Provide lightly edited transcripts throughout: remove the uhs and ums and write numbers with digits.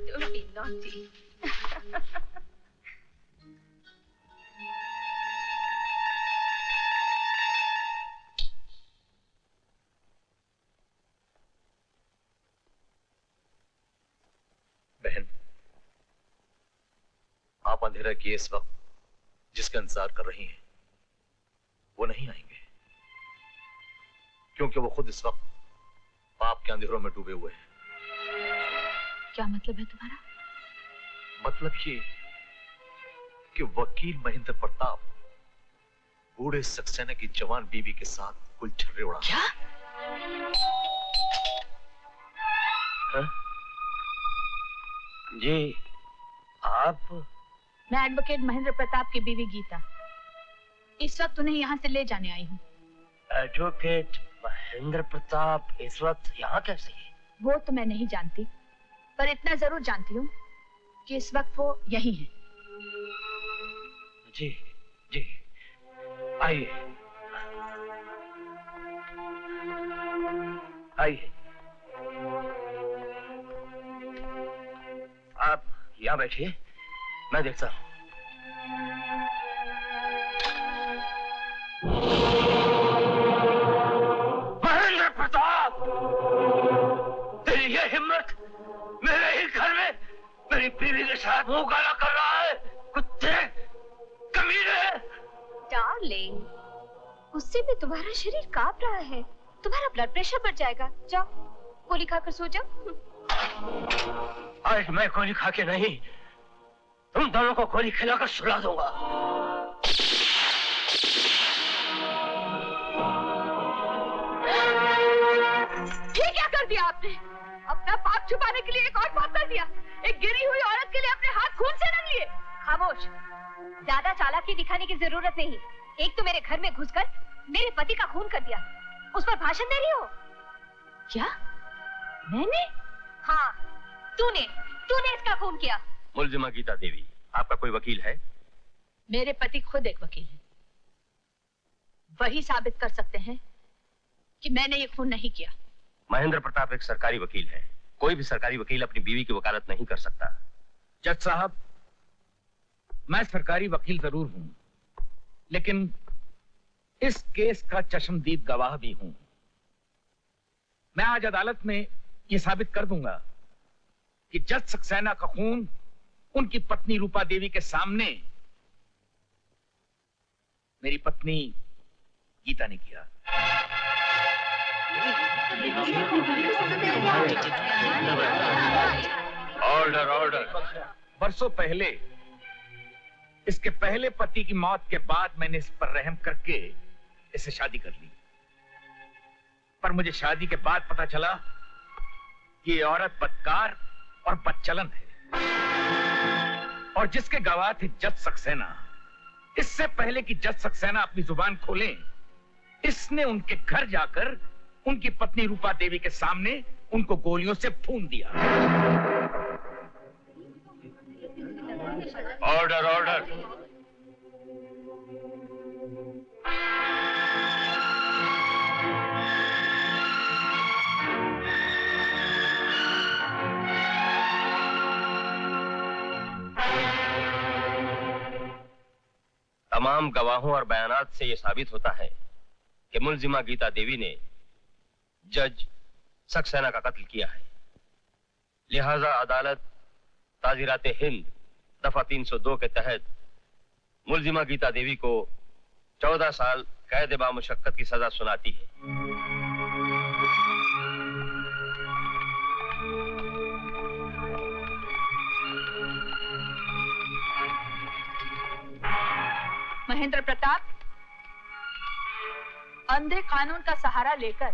Don't be naughty. बहन, आप अंधेरा किए इस वक्त जिसका इंतजार कर रही हैं, वो नहीं आएंगे, क्योंकि वो खुद इस वक्त पाप के अंधेरों में डूबे हुए हैं। क्या मतलब है तुम्हारा? मतलब ये कि वकील महेंद्र प्रताप बूढ़े सक्सेना की जवान बीवी के साथ कुल छर्रे उड़ा। क्या? हा? जी आप? मैं एडवोकेट महेंद्र प्रताप की बीवी गीता इस वक्त उन्हें यहाँ से ले जाने आई हूँ। एडवोकेट महेंद्र प्रताप इस वक्त यहाँ कैसे? वो तो मैं नहीं जानती, पर इतना जरूर जानती हूँ कि इस वक्त वो यहीं हैं। जी जी आइए आइए, आप यहाँ बैठिए, मैं देखता हूँ। महेंद्र प्रताप, तेरी ये हिम्मत मेरे ही घर में मेरी बीवी के साथ मुंह काला कर रहा है? कुत्ते, कमीने! डार्लिंग, उससे भी तुम्हारा शरीर कांप रहा है, तुम्हारा ब्लड प्रेशर बढ़ जाएगा। जाओ गोली खाकर सो जाओ। आज मैं गोली खा के नहीं, तुम दोनों को गोली खिलाकर सुला दूंगा। ये क्या कर दिया आपने? अपना पाप छुपाने के लिए एक और पाप कर दिया। एक गिरी हुई औरत के लिए अपने हाथ खून से रंग लिए। खामोश, ज्यादा चालाकी दिखाने की जरूरत नहीं। एक तो मेरे घर में घुसकर मेरे पति का खून कर दिया, उस पर भाषण दे रही हो। क्या? मैंने? हाँ, तूने इसका खून किया। मुलजिमा गीता देवी, आपका कोई वकील है? मेरे पति खुद एक वकील हैं। वही साबित कर सकते हैं कि मैंने ये खून नहीं किया। महेंद्र प्रताप एक सरकारी वकील है, कोई भी सरकारी वकील अपनी बीवी की वकालत नहीं कर सकता। जज साहब, मैं सरकारी वकील जरूर हूं, लेकिन इस केस का चश्मदीद गवाह भी हूं। मैं आज अदालत में यह साबित कर दूंगा कि जज सक्सेना का खून उनकी पत्नी रूपा देवी के सामने मेरी पत्नी गीता ने किया। Order order. बरसों पहले, इसके पहले पति की मौत के बाद मैंने इस पर रहम करके इससे शादी कर ली, पर मुझे शादी के बाद पता चला कि ये औरत बदकार और बदचलन है। और जिसके गवाह थे जज सक्सेना, इससे पहले कि जज सक्सेना अपनी जुबान खोलें, इसने उनके घर जाकर उनकी पत्नी रूपा देवी के सामने उनको गोलियों से भून दिया। Order order. तमाम गवाहों और बयानात से यह साबित होता है कि मुलजिमा गीता देवी ने जज सक्सेना का कत्ल किया है। लिहाजा अदालत ताजीराते हिंद दफा 302 के तहत मुलजिमा गीता देवी को 14 साल कैद बामुशक्कत की सजा सुनाती है। महेंद्र प्रताप, अंधे कानून का सहारा लेकर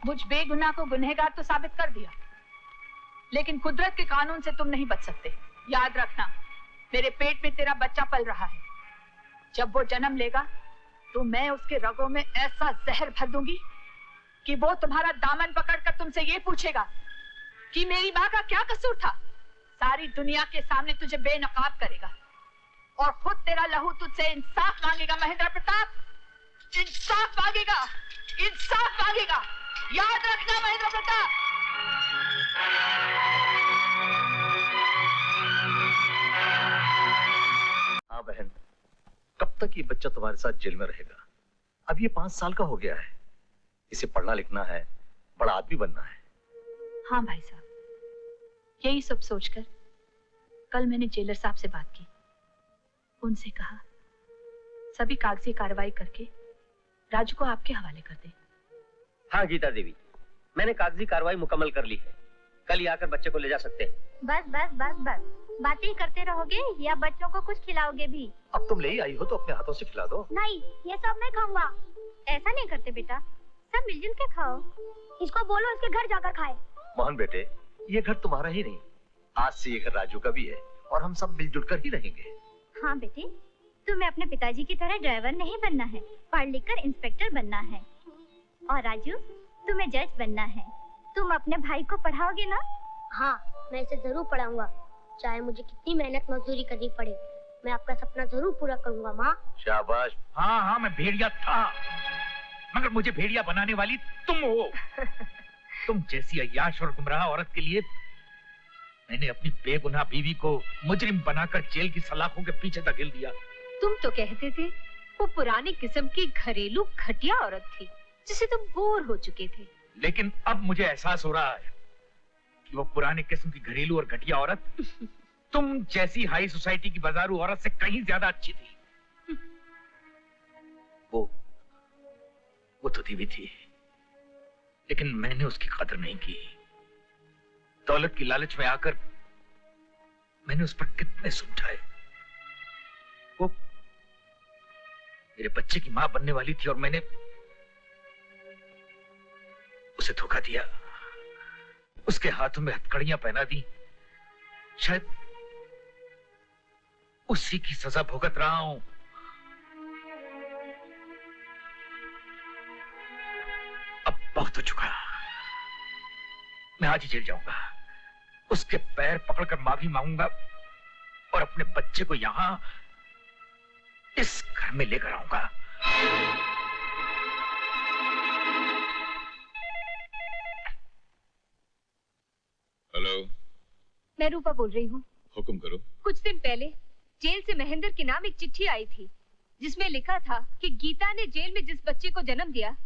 मुझ बेगुनाह को गुनहगार तो साबित कर दिया, लेकिन कुदरत के कानून से तुम नहीं बच सकते। याद रखना, मेरे पेट में तेरा बच्चा पल रहा है। जब वो जन्म लेगा तो मैं उसके रगों में ऐसा जहर भर दूंगी कि वो तुम्हारा दामन पकड़कर तुमसे ये पूछेगा कि मेरी माँ का क्या कसूर था। सारी दुनिया के सामने तुझे बेनकाब करेगा और खुद तेरा लहू तुझसे इंसाफ मांगेगा। महेंद्र प्रताप, इंसाफ मांगेगा, इंसाफ मांगेगा। याद रखना महेंद्र प्रताप। हाँ बहन, कब तक ये बच्चा तुम्हारे साथ जेल में रहेगा? अब ये 5 साल का हो गया है। इसे पढ़ना लिखना है, बड़ा आदमी बनना है। हाँ भाई साहब, यही सब सोचकर कल मैंने जेलर साहब से बात की। उनसे कहा सभी कागजी कार्रवाई करके राजू को आपके हवाले कर दे। हाँ गीता देवी, मैंने कागजी कार्रवाई मुकम्मल कर ली है। कल ही आकर बच्चे को ले जा सकते हैं। बस बस बस बस, बातें ही करते रहोगे या बच्चों को कुछ खिलाओगे भी? अब तुम ले ही आई हो तो अपने हाथों से खिला दो। नहीं, ये सब मैं खाऊंगा। ऐसा नहीं करते बेटा, सब मिलजुल के खाओ। इसको बोलो इसके घर जाकर खाए। मोहन बेटे, ये घर तुम्हारा ही नहीं, आज से ये घर राजू का भी है और हम सब मिलजुल कर ही रहेंगे। हाँ बेटे, तुम्हें अपने पिताजी की तरह ड्राइवर नहीं बनना है, पढ़ लिख कर इंस्पेक्टर बनना है। और राजू, तुम्हें जज बनना है। तुम अपने भाई को पढ़ाओगे ना? हाँ, मैं इसे जरूर पढ़ाऊंगा, चाहे मुझे कितनी मेहनत मजदूरी करनी पड़े। मैं आपका सपना जरूर पूरा करूंगा माँ। शाबाश। हाँ हाँ, मैं भेड़िया था, मगर मुझे भेड़िया बनाने वाली तुम हो। तुम जैसी अय्याश और गुमराह औरत के लिए मैंने अपनी बेगुनाह बीवी को मुजरिम बनाकर जेल की सलाखों के पीछे धकेल दिया। तुम तो कहते थे वो पुरानी किस्म की घरेलू घटिया औरत थी जिसे तुम बोर हो चुके थे। लेकिन अब मुझे एहसास हो रहा है कि वो पुरानी किस्म की घरेलू और घटिया औरत तुम जैसी हाई सोसाइटी की बाजारू औरत से कहीं ज्यादा अच्छी थी। वो तो दीवी थी, लेकिन मैंने उसकी कदर नहीं की। दौलत की लालच में आकर मैंने उस पर कितने सुलझाए। वो मेरे बच्चे की मां बनने वाली थी और मैंने उसे धोखा दिया, उसके हाथों में हथकड़ियां पहना दी। शायद उसी की सजा भुगत रहा हूं। अब बहुत हो चुका, मैं आज ही जेल जाऊंगा, उसके पैर पकड़कर माफी मांगूंगा और अपने बच्चे को यहां इस घर में लेकर आऊंगा। हेलो, मैं रूपा बोल रही हूँ। हुक्म करो। कुछ दिन पहले जेल से महेंद्र के नाम एक चिट्ठी आई थी जिसमें लिखा था कि गीता ने जेल में जिस बच्चे को जन्म दिया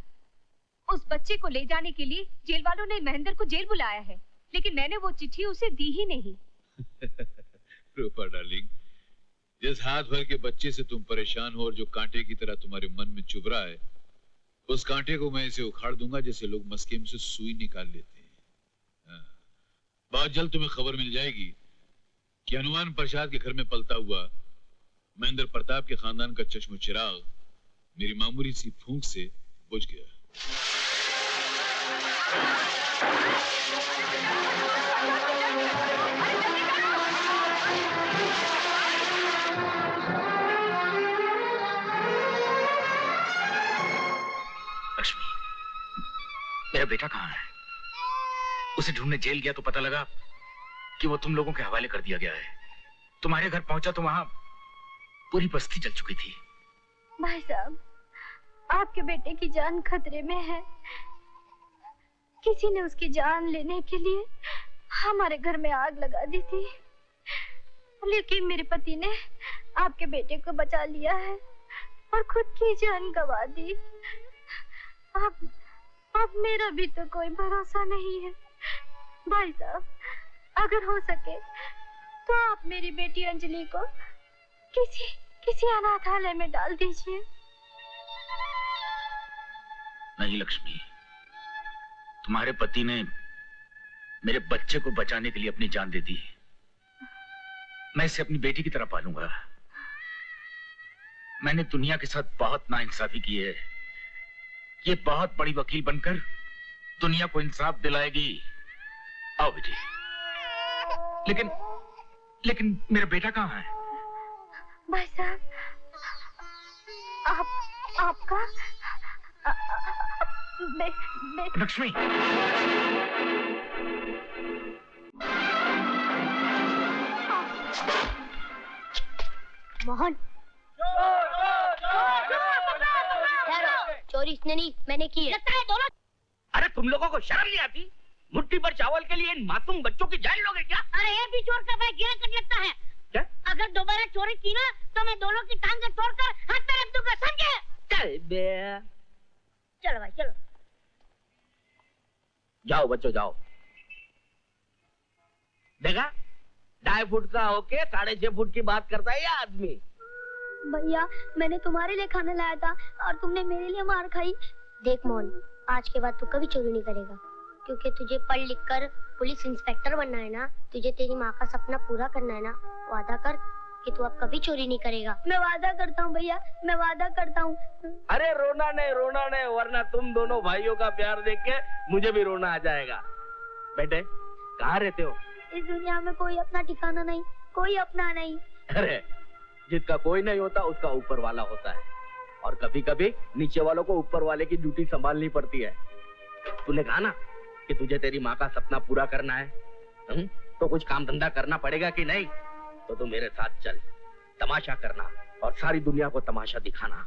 उस बच्चे को ले जाने के लिए जेल वालों ने महेंद्र को जेल बुलाया है, लेकिन मैंने वो चिट्ठी उसे दी ही नहीं। रूपा डार्लिंग, जिस हाथ भर के बच्चे से तुम परेशान हो और जो कांटे की तरह तुम्हारे मन में चुभ रहा है, उस कांटे को मैं इसे उखाड़ दूंगा जैसे लोग मस्केम से सुई निकाल लेते हैं। बहुत जल्द तुम्हें खबर मिल जाएगी कि हनुमान प्रसाद के घर में पलता हुआ महेंद्र प्रताप के खानदान का चश्म चिराग मेरी मामूली सी फूंक से बुझ गया। लक्ष्मी, मेरा बेटा कहाँ है? उसे ढूंढने जेल गया तो पता लगा कि वो तुम लोगों के हवाले कर दिया गया है। तुम्हारे घर पहुंचा तो वहां पूरी बस्ती जल चुकी थी। भाई साहब, आपके बेटे की जान खतरे में है। किसी ने उसकी जान लेने के लिए हमारे घर में आग लगा दी थी, लेकिन मेरे पति ने आपके बेटे को बचा लिया है और खुद की जान गंवा दी। अब मेरा भी तो कोई भरोसा नहीं है। भाई साहब, अगर हो सके तो आप मेरी बेटी अंजलि को किसी अनाथालय में डाल दीजिए। नहीं लक्ष्मी, तुम्हारे पति ने मेरे बच्चे को बचाने के लिए अपनी जान दे दी। मैं इसे अपनी बेटी की तरह पालूंगा। मैंने दुनिया के साथ बहुत नाइंसाफी की है। ये बहुत बड़ी वकील बनकर दुनिया को इंसाफ दिलाएगी। आओ बेटी। लेकिन मेरा बेटा कहाँ है? भाई साहब, लक्ष्मी, मोहन, चोरी इसने नहीं, मैंने की है। लगता है दोनों। अरे तुम लोगों को शर्म नहीं आती? मुट्ठी पर चावल के लिए इन मासूम बच्चों की जान लोगे क्या? अरे ये भी चोर का भाई गिरा कर लगता है। क्या? अगर दोबारा चोरी की ना तो मैं दोनों की टांग तोड़कर हाथ में रख दूंगा, समझे? चल बे। चलो भाई चलो। जाओ बच्चों जाओ। देखा, 2.5 फुट का होके 6.5 फुट की बात करता है ये आदमी। भैया मैंने तुम्हारे लिए खाना लाया था और तुमने मेरे लिए मार खाई। देख मोहन, आज के बाद तू कभी चोरी नहीं करेगा, क्योंकि तुझे पढ़ लिख कर पुलिस इंस्पेक्टर बनना है ना, तुझे तेरी माँ का सपना पूरा करना है ना। वादा कर कि तू अब कभी चोरी नहीं करेगा। मैं वादा करता हूँ भैया, मैं वादा करता हूँ। अरे रोना नहीं, वरना तुम दोनों भाइयों का प्यार देख के मुझे भी रोना आ जाएगा। बेटे कहाँ रहते हो? इस दुनिया में कोई अपना ठिकाना नहीं, कोई अपना नहीं। अरे जिसका कोई नहीं होता उसका ऊपर वाला होता है, और कभी कभी नीचे वालों को ऊपर वाले की ड्यूटी संभालनी पड़ती है। तूने कहा ना कि तुझे तेरी माँ का सपना पूरा करना है, तो कुछ काम धंधा करना पड़ेगा कि नहीं? तो तू मेरे साथ चल, तमाशा करना और सारी दुनिया को तमाशा दिखाना।